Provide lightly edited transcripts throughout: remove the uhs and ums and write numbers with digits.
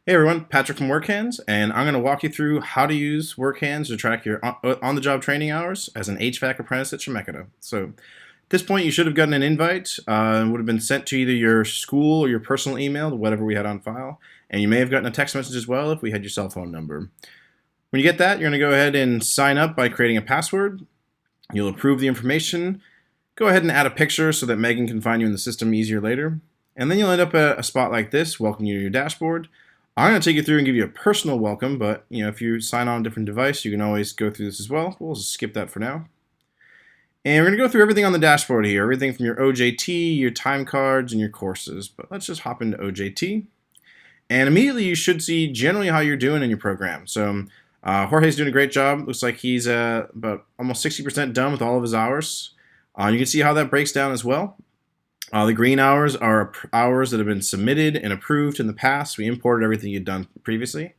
Hey everyone, Patrick from WorkHands, and I'm going to walk you through how to use WorkHands to track your on-the-job training hours as an HVAC apprentice at Chemeketa. So at this point, you should have gotten an invite. It would have been sent to either your school or your personal email, whatever we had on file, and you may have gotten a text message as well if we had your cell phone number. When you get that, you're going to go ahead and sign up by creating a password. You'll approve the information. Go ahead and add a picture so that Megan can find you in the system easier later. And then you'll end up at a spot like this, welcome you to your dashboard. I'm going to take you through and give you a personal welcome, but if you sign on a different device, you can always go through this as well. We'll just skip that for now. And we're going to go through everything on the dashboard here, everything from your OJT, your time cards, and your courses. But let's just hop into OJT. And immediately you should see generally how you're doing in your program. So Jorge's doing a great job. Looks like he's about almost 60% done with all of his hours. You can see how that breaks down as well. The green hours are hours that have been submitted and approved in the past. We imported everything you'd done previously.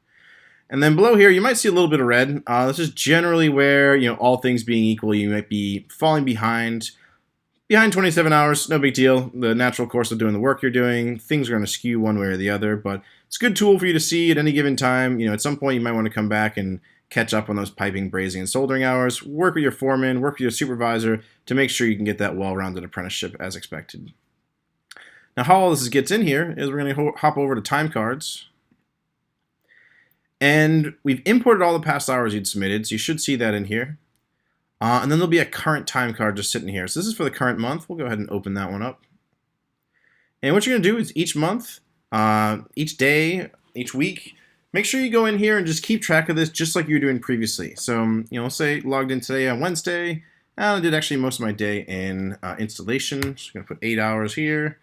And then below here, you might see a little bit of red. This is generally where, all things being equal, you might be falling behind. Behind 27 hours, no big deal. The natural course of doing the work you're doing, things are going to skew one way or the other, but it's a good tool for you to see at any given time. At some point, you might want to come back and catch up on those piping, brazing, and soldering hours. Work with your foreman, work with your supervisor to make sure you can get that well-rounded apprenticeship as expected. Now, how all this gets in here is we're going to hop over to time cards. And we've imported all the past hours you'd submitted, so you should see that in here. And then there'll be a current time card just sitting here. So this is for the current month. We'll go ahead and open that one up. And what you're going to do is each month, each day, each week, make sure you go in here and just keep track of this just like you were doing previously. So, say logged in today on Wednesday. I did actually most of my day in installation. Just going to put 8 hours here.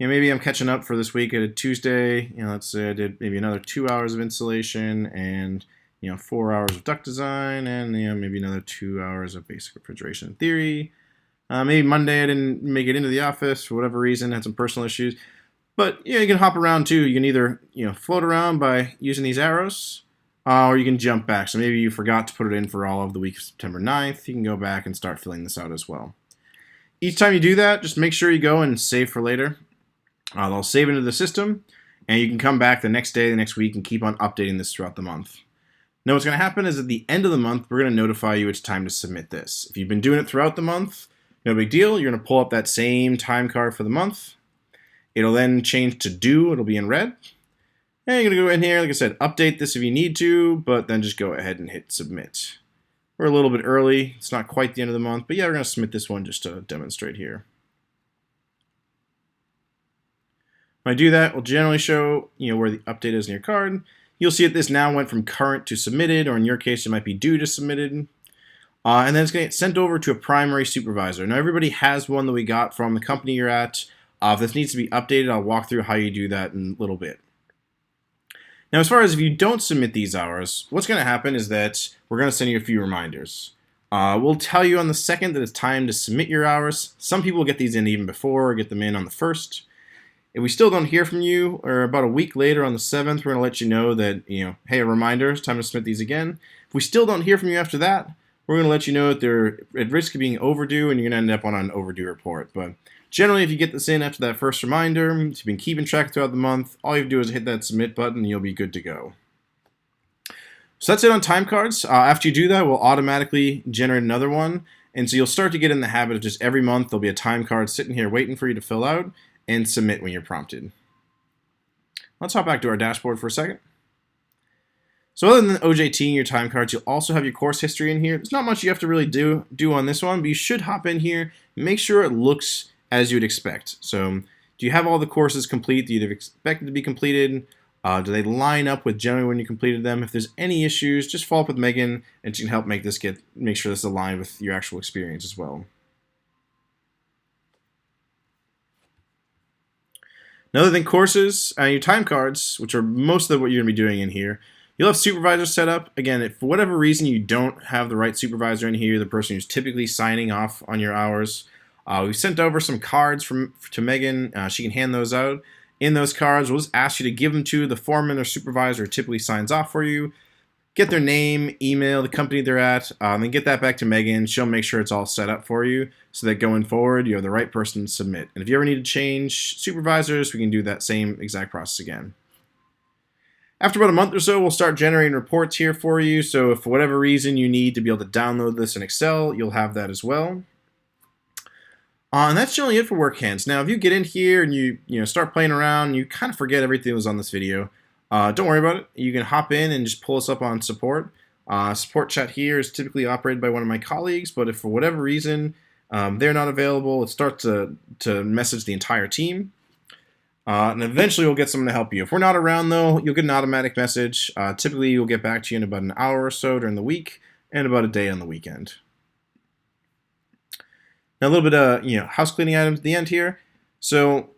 Maybe I'm catching up for this week. I did Tuesday. Let's say I did maybe another 2 hours of installation and 4 hours of duct design and maybe another 2 hours of basic refrigeration and theory. Maybe Monday I didn't make it into the office for whatever reason, had some personal issues. But you can hop around too. You can either float around by using these arrows, or you can jump back. So maybe you forgot to put it in for all of the week of September 9th. You can go back and start filling this out as well. Each time you do that, just make sure you go and save for later. They'll save into the system, and you can come back the next day, the next week, and keep on updating this throughout the month. Now what's going to happen is at the end of the month, we're going to notify you it's time to submit this. If you've been doing it throughout the month, no big deal. You're going to pull up that same time card for the month. It'll then change to due. It'll be in red. And you're going to go in here, like I said, update this if you need to, but then just go ahead and hit submit. We're a little bit early. It's not quite the end of the month, but yeah, we're going to submit this one just to demonstrate here. When I do that, we'll generally show where the update is in your card. You'll see that this now went from current to submitted, or in your case, it might be due to submitted. And then it's going to get sent over to a primary supervisor. Now, everybody has one that we got from the company you're at. If this needs to be updated, I'll walk through how you do that in a little bit. Now, as far as if you don't submit these hours, what's going to happen is that we're going to send you a few reminders. We'll tell you on the 2nd that it's time to submit your hours. Some people get these in even before, or get them in on the 1st. If we still don't hear from you, or about a week later on the 7th, we're going to let you know that, hey, a reminder, it's time to submit these again. If we still don't hear from you after that, we're going to let you know that they're at risk of being overdue, and you're going to end up on an overdue report. But generally, if you get this in after that first reminder, if you've been keeping track throughout the month, all you have to do is hit that submit button, and you'll be good to go. So that's it on time cards. After you do that, we'll automatically generate another one. And so you'll start to get in the habit of just every month, there'll be a time card sitting here waiting for you to fill out and submit when you're prompted. Let's hop back to our dashboard for a second. So other than OJT and your time cards, you'll also have your course history in here. There's not much you have to really do on this one, but you should hop in here, make sure it looks as you'd expect. So do you have all the courses complete that you'd have expected to be completed? Do they line up with generally when you completed them? If there's any issues, just follow up with Megan, and she can help make sure this is aligned with your actual experience as well. Now, other than courses and your time cards, which are most of what you're going to be doing in here, you'll have supervisors set up. Again, if for whatever reason you don't have the right supervisor in here, the person who's typically signing off on your hours, we've sent over some cards to Megan. She can hand those out. In those cards, we'll just ask you to give them to the foreman or supervisor who typically signs off for you. Get their name, email, the company they're at, and then get that back to Megan. She'll make sure it's all set up for you so that going forward, you have the right person to submit. And if you ever need to change supervisors, we can do that same exact process again. After about a month or so, we'll start generating reports here for you. So if for whatever reason you need to be able to download this in Excel, you'll have that as well. And that's generally it for work hands. Now, if you get in here and you start playing around, and you kind of forget everything that was on this video, don't worry about it. You can hop in and just pull us up on support. Support chat here is typically operated by one of my colleagues, but if for whatever reason they're not available, it starts to message the entire team. And eventually we'll get someone to help you. If we're not around, though, you'll get an automatic message. Typically, we'll get back to you in about an hour or so during the week and about a day on the weekend. Now, a little bit of house cleaning items at the end here. So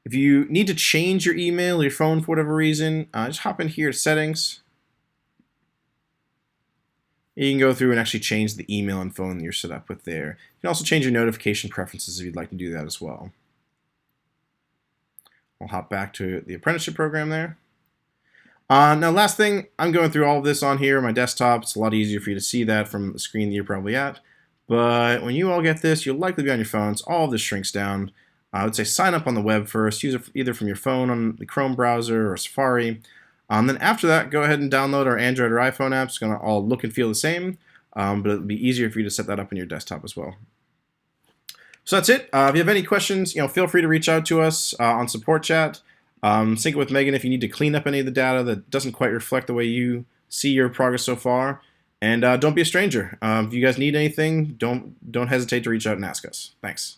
if you need to change your email or your phone for whatever reason, just hop in here to settings. You can go through and actually change the email and phone that you're set up with there. You can also change your notification preferences if you'd like to do that as well. I'll hop back to the apprenticeship program there. Now, last thing, I'm going through all of this on here on my desktop. It's a lot easier for you to see that from the screen that you're probably at. But when you all get this, you'll likely be on your phones. All of this shrinks down. I would say sign up on the web first. Use it either from your phone on the Chrome browser or Safari. Then after that, go ahead and download our Android or iPhone apps. It's going to all look and feel the same, but it'll be easier for you to set that up on your desktop as well. So that's it. If you have any questions, feel free to reach out to us on support chat. Sync it with Megan if you need to clean up any of the data that doesn't quite reflect the way you see your progress so far. And don't be a stranger. If you guys need anything, don't hesitate to reach out and ask us. Thanks.